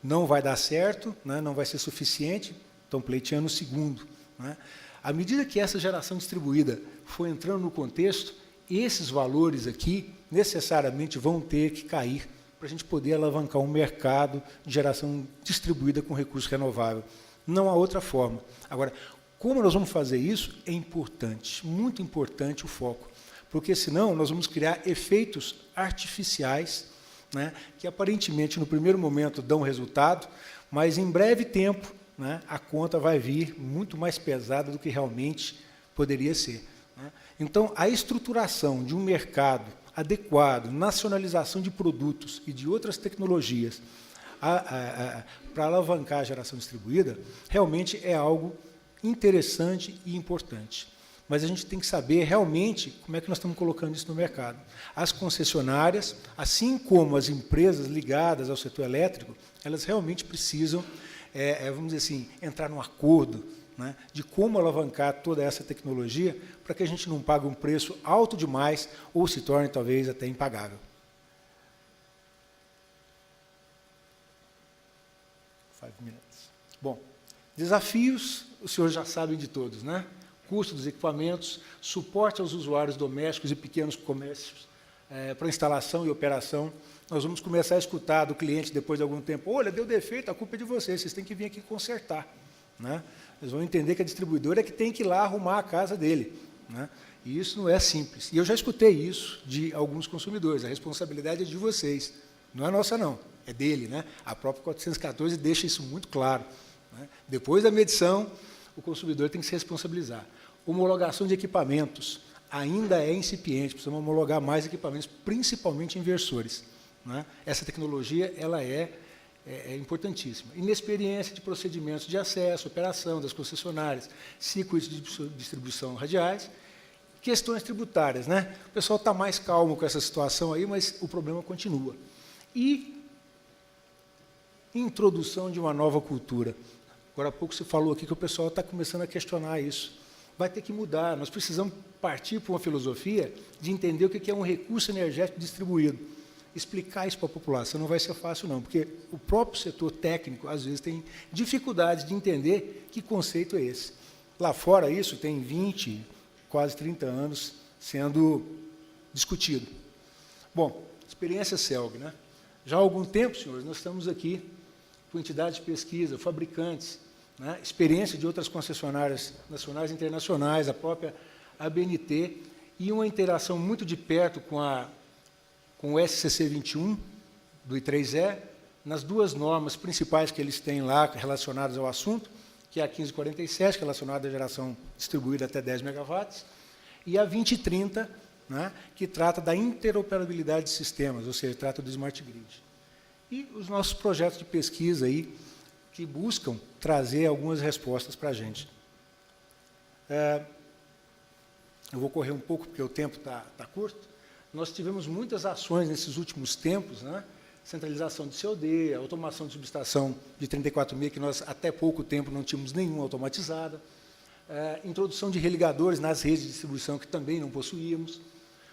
não vai dar certo, né, não vai ser suficiente, estão pleiteando o segundo. Né? À medida que essa geração distribuída for entrando no contexto, esses valores aqui necessariamente vão ter que cair para a gente poder alavancar um mercado de geração distribuída com recurso renovável. Não há outra forma. Agora, como nós vamos fazer isso? É importante, muito importante o foco, porque senão nós vamos criar efeitos artificiais, né, que aparentemente no primeiro momento dão resultado, mas em breve tempo, né, a conta vai vir muito mais pesada do que realmente poderia ser. Né. Então, a estruturação de um mercado adequado, nacionalização de produtos e de outras tecnologias para alavancar a geração distribuída, realmente é algo interessante e importante. Mas a gente tem que saber realmente como é que nós estamos colocando isso no mercado. As concessionárias, assim como as empresas ligadas ao setor elétrico, elas realmente precisam, vamos dizer assim, entrar num acordo, né, de como alavancar toda essa tecnologia para que a gente não pague um preço alto demais ou se torne, talvez, até impagável. 5 minutos. Bom, desafios, os senhores já sabem de todos, né? Custo dos equipamentos, suporte aos usuários domésticos e pequenos comércios, para instalação e operação. Nós vamos começar a escutar do cliente depois de algum tempo, olha, deu defeito, a culpa é de vocês têm que vir aqui consertar. Né? Eles vão entender que a distribuidora é que tem que ir lá arrumar a casa dele. Né? E isso não é simples. E eu já escutei isso de alguns consumidores, a responsabilidade é de vocês, não é nossa não, é dele. Né? A própria 414 deixa isso muito claro. Né? Depois da medição, o consumidor tem que se responsabilizar. Homologação de equipamentos ainda é incipiente, precisamos homologar mais equipamentos, principalmente inversores. Né? Essa tecnologia ela é importantíssima. Inexperiência de procedimentos de acesso, operação das concessionárias, circuitos de distribuição radiais, questões tributárias. Né? O pessoal está mais calmo com essa situação aí, mas o problema continua. E introdução de uma nova cultura. Agora há pouco se falou aqui que o pessoal está começando a questionar isso. Vai ter que mudar, nós precisamos partir para uma filosofia de entender o que é um recurso energético distribuído. Explicar isso para a população não vai ser fácil, não, porque o próprio setor técnico, às vezes, tem dificuldade de entender que conceito é esse. Lá fora, isso tem 20, quase 30 anos sendo discutido. Bom, experiência CELG. Né? Já há algum tempo, senhores, nós estamos aqui com entidades de pesquisa, fabricantes, né? Experiência de outras concessionárias nacionais e internacionais, a própria ABNT, e uma interação muito de perto com o SCC 21, do I3E, nas duas normas principais que eles têm lá relacionadas ao assunto, que é a 1547, relacionada à geração distribuída até 10 megawatts, e a 2030, né, que trata da interoperabilidade de sistemas, ou seja, trata do Smart Grid. E os nossos projetos de pesquisa aí, que buscam trazer algumas respostas para a gente. Eu vou correr um pouco, porque o tempo está curto. Nós tivemos muitas ações nesses últimos tempos, né? Centralização de COD, automação de subestação de 34.000, que nós até pouco tempo não tínhamos nenhuma automatizada, introdução de religadores nas redes de distribuição, que também não possuíamos,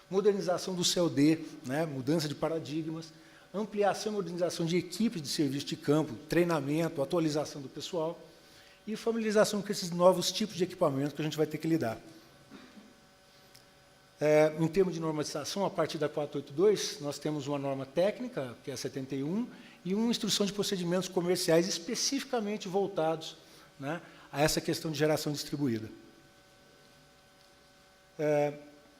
modernização do COD, né? Mudança de paradigmas, ampliação e modernização de equipes de serviço de campo, treinamento, atualização do pessoal e familiarização com esses novos tipos de equipamento que a gente vai ter que lidar. Em termos de normatização, a partir da 482, nós temos uma norma técnica, que é a 71, e uma instrução de procedimentos comerciais especificamente voltados, né, a essa questão de geração distribuída.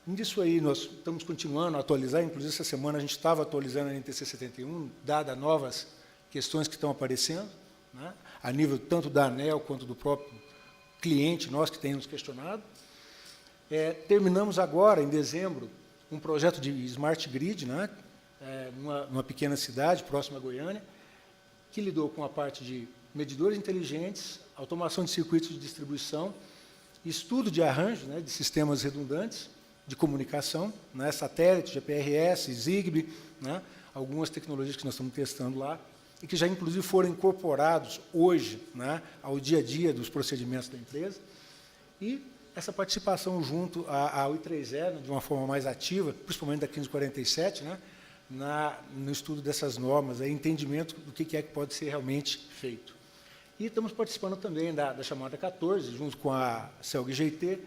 Nisso aí, nós estamos continuando a atualizar, inclusive essa semana a gente estava atualizando a NTC 71, dada novas questões que estão aparecendo, né, a nível tanto da ANEEL quanto do próprio cliente, nós que temos questionado. Terminamos agora, em dezembro, um projeto de Smart Grid, né, numa pequena cidade, próxima a Goiânia, que lidou com a parte de medidores inteligentes, automação de circuitos de distribuição, estudo de arranjo, né, de sistemas redundantes de comunicação, né, satélite, GPRS, Zigbee, né, algumas tecnologias que nós estamos testando lá, e que já, inclusive, foram incorporados hoje, né, ao dia a dia dos procedimentos da empresa, e essa participação junto à UI3E, de uma forma mais ativa, principalmente da 1547, né, no estudo dessas normas, entendimento do que é que pode ser realmente feito. E estamos participando também da chamada 14, junto com a CELG-GT,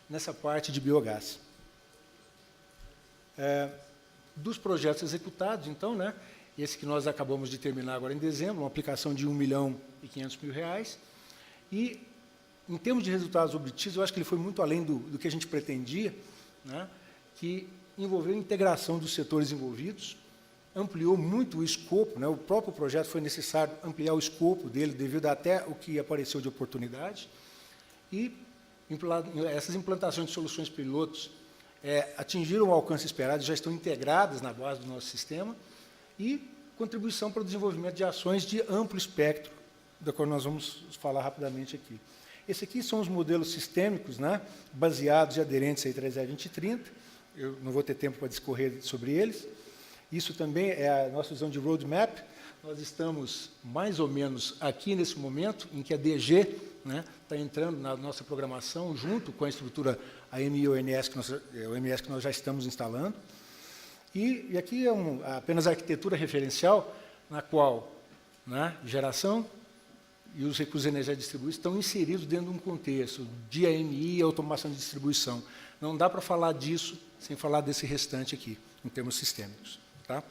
nessa parte de biogás. Dos projetos executados, então, né, esse que nós acabamos de terminar agora em dezembro, uma aplicação de R$ 1.500.000, e, em termos de resultados obtidos, eu acho que ele foi muito além do que a gente pretendia, né, que envolveu a integração dos setores envolvidos, ampliou muito o escopo, né, o próprio projeto foi necessário ampliar o escopo dele, devido até o que apareceu de oportunidade, e essas implantações de soluções pilotos atingiram o alcance esperado, já estão integradas na base do nosso sistema, e contribuição para o desenvolvimento de ações de amplo espectro, da qual nós vamos falar rapidamente aqui. Esses aqui são os modelos sistêmicos, né, baseados e aderentes à I3E 2030, eu não vou ter tempo para discorrer sobre eles. Isso também é a nossa visão de roadmap. Nós estamos mais ou menos aqui nesse momento em que a DG, né, está entrando na nossa programação junto com a estrutura AMI e ONS, que nós já estamos instalando. E aqui é apenas a arquitetura referencial, na qual, né, geração e os recursos energéticos distribuídos estão inseridos dentro de um contexto de AMI e automação de distribuição. Não dá para falar disso sem falar desse restante aqui, em termos sistêmicos. Tá?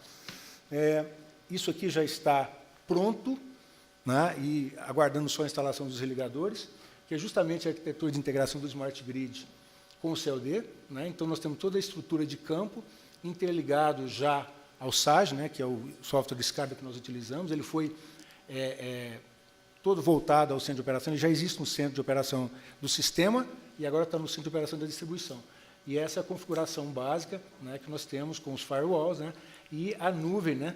Isso aqui já está pronto, né, e aguardando só a instalação dos religadores, que é justamente a arquitetura de integração do Smart Grid com o CLD. Né? Então, nós temos toda a estrutura de campo interligado já ao SAG, né, que é o software de SCADA que nós utilizamos. Ele foi todo voltado ao centro de operação. Ele já existe no centro de operação do sistema e agora está no centro de operação da distribuição. E essa é a configuração básica, né, que nós temos com os firewalls, né, e a nuvem, né,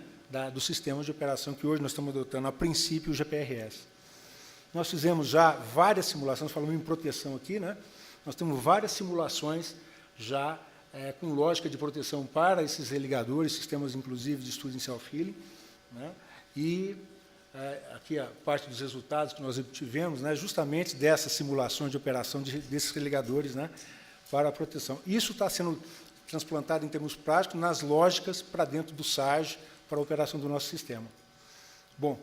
do sistema de operação que hoje nós estamos adotando, a princípio, o GPRS. Nós fizemos já várias simulações, falamos em proteção aqui, né, nós temos várias simulações já com lógica de proteção para esses religadores, sistemas, inclusive, de estudo em self-healing, né, e aqui a parte dos resultados que nós obtivemos, né, justamente dessas simulações de operação desses religadores, né, para a proteção. Isso está sendo transplantado em termos práticos nas lógicas para dentro do SAG, para a operação do nosso sistema. Bom,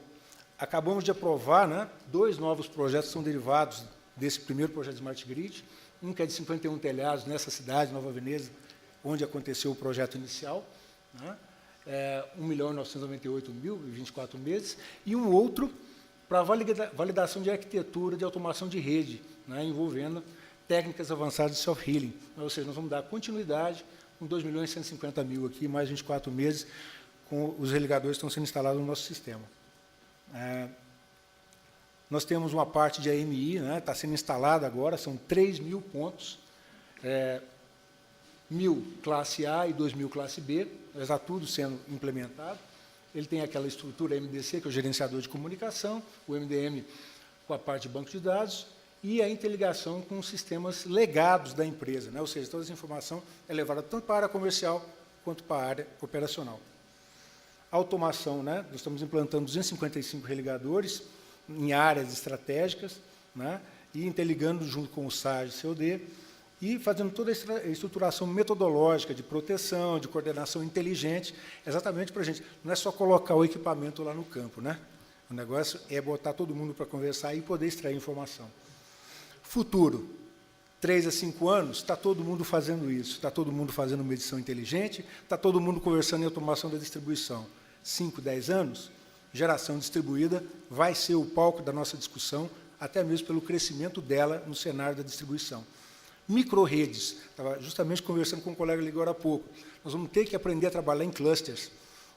acabamos de aprovar, né, 2 novos projetos que são derivados desse primeiro projeto de Smart Grid, um que é de 51 telhados nessa cidade, Nova Veneza, onde aconteceu o projeto inicial, né, 1.998.000 em 24 meses, e um outro para validação de arquitetura de automação de rede, né, envolvendo técnicas avançadas de self-healing. Ou seja, nós vamos dar continuidade com 2.150.000 aqui, mais 24 meses, com os religadores que estão sendo instalados no nosso sistema. Nós temos uma parte de AMI, né, está sendo instalada agora, são 3.000 pontos, 1.000 classe A e 2.000 classe B, está tudo sendo implementado. Ele tem aquela estrutura MDC, que é o gerenciador de comunicação, o MDM com a parte de banco de dados, e a interligação com os sistemas legados da empresa, né? Ou seja, toda essa informação é levada tanto para a área comercial quanto para a área operacional. A automação, né? Nós estamos implantando 255 religadores em áreas estratégicas, né? E interligando junto com o SAG e COD, e fazendo toda a estruturação metodológica de proteção, de coordenação inteligente, exatamente para a gente. Não é só colocar o equipamento lá no campo, né? O negócio é botar todo mundo para conversar e poder extrair informação. Futuro, 3 a 5 anos, está todo mundo fazendo isso, está todo mundo fazendo medição inteligente, está todo mundo conversando em automação da distribuição. 5, 10 anos, geração distribuída vai ser o palco da nossa discussão, até mesmo pelo crescimento dela no cenário da distribuição. Micro-redes, estava justamente conversando com um colega ali agora há pouco, nós vamos ter que aprender a trabalhar em clusters,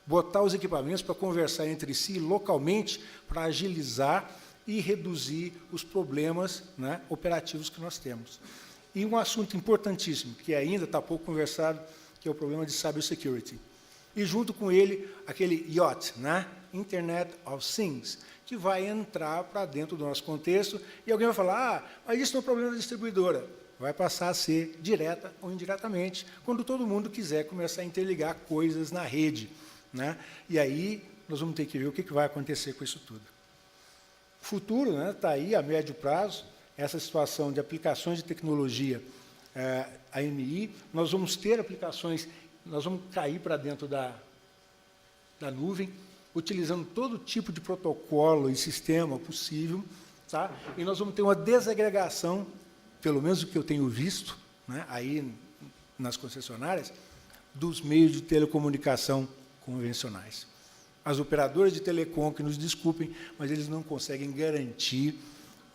botar os equipamentos para conversar entre si localmente, para agilizar e reduzir os problemas, né, operativos que nós temos. E um assunto importantíssimo, que ainda está pouco conversado, que é o problema de cybersecurity. E, junto com ele, aquele IoT, né? Internet of Things, que vai entrar para dentro do nosso contexto, e alguém vai falar, mas isso não é um problema da distribuidora. Vai passar a ser direta ou indiretamente, quando todo mundo quiser começar a interligar coisas na rede, né? E aí nós vamos ter que ver o que vai acontecer com isso tudo. O futuro, né, está aí, a médio prazo, essa situação de aplicações de tecnologia AMI, nós vamos ter aplicações, nós vamos cair para dentro da nuvem, utilizando todo tipo de protocolo e sistema possível, tá? E nós vamos ter uma desagregação, pelo menos o que eu tenho visto, né, aí nas concessionárias, dos meios de telecomunicação convencionais. As operadoras de telecom, que nos desculpem, mas eles não conseguem garantir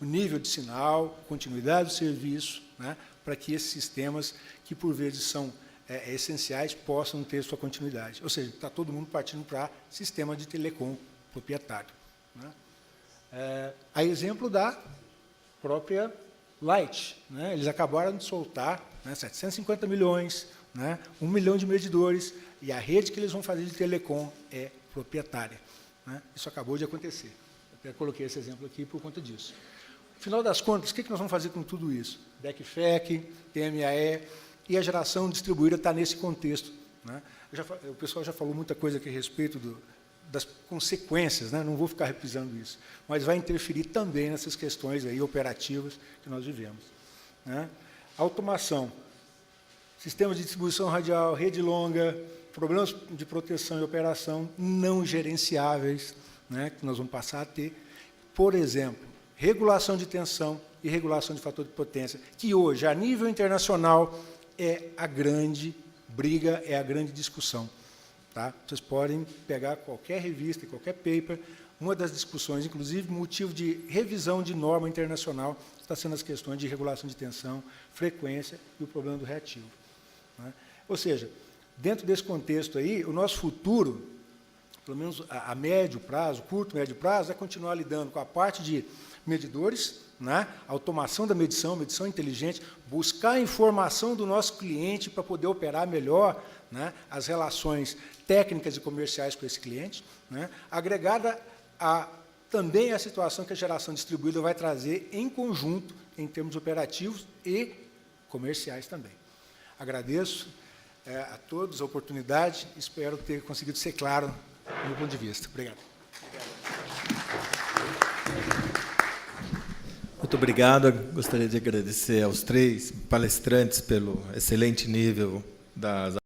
o nível de sinal, continuidade do serviço, né, para que esses sistemas, que por vezes são essenciais, possam ter sua continuidade. Ou seja, está todo mundo partindo para sistema de telecom proprietário, né. A exemplo da própria Light, né, eles acabaram de soltar, né, 750 milhões, né, 1 milhão de medidores, e a rede que eles vão fazer de telecom é proprietária, né. Isso acabou de acontecer. Eu até coloquei esse exemplo aqui por conta disso. No final das contas, o que nós vamos fazer com tudo isso? DECFEC, TMAE, e a geração distribuída está nesse contexto, né. O pessoal já falou muita coisa aqui a respeito das consequências, né? Não vou ficar reprisando isso, mas vai interferir também nessas questões aí operativas que nós vivemos, né? Automação, sistemas de distribuição radial, rede longa, problemas de proteção e operação não gerenciáveis, né? Que nós vamos passar a ter, por exemplo, regulação de tensão e regulação de fator de potência, que hoje, a nível internacional, é a grande briga, é a grande discussão. Tá? Vocês podem pegar qualquer revista, qualquer paper, uma das discussões, inclusive motivo de revisão de norma internacional, está sendo as questões de regulação de tensão, frequência e o problema do reativo, né? Ou seja, dentro desse contexto aí, o nosso futuro, pelo menos a médio prazo, curto, médio prazo, é continuar lidando com a parte de medidores, né? Automação da medição, medição inteligente, buscar a informação do nosso cliente para poder operar melhor, né, as relações técnicas e comerciais com esse cliente, né, agregada também a situação que a geração distribuída vai trazer em conjunto, em termos operativos e comerciais também. Agradeço a todos a oportunidade, espero ter conseguido ser claro do meu ponto de vista. Obrigado. Muito obrigado. Gostaria de agradecer aos 3 palestrantes pelo excelente nível das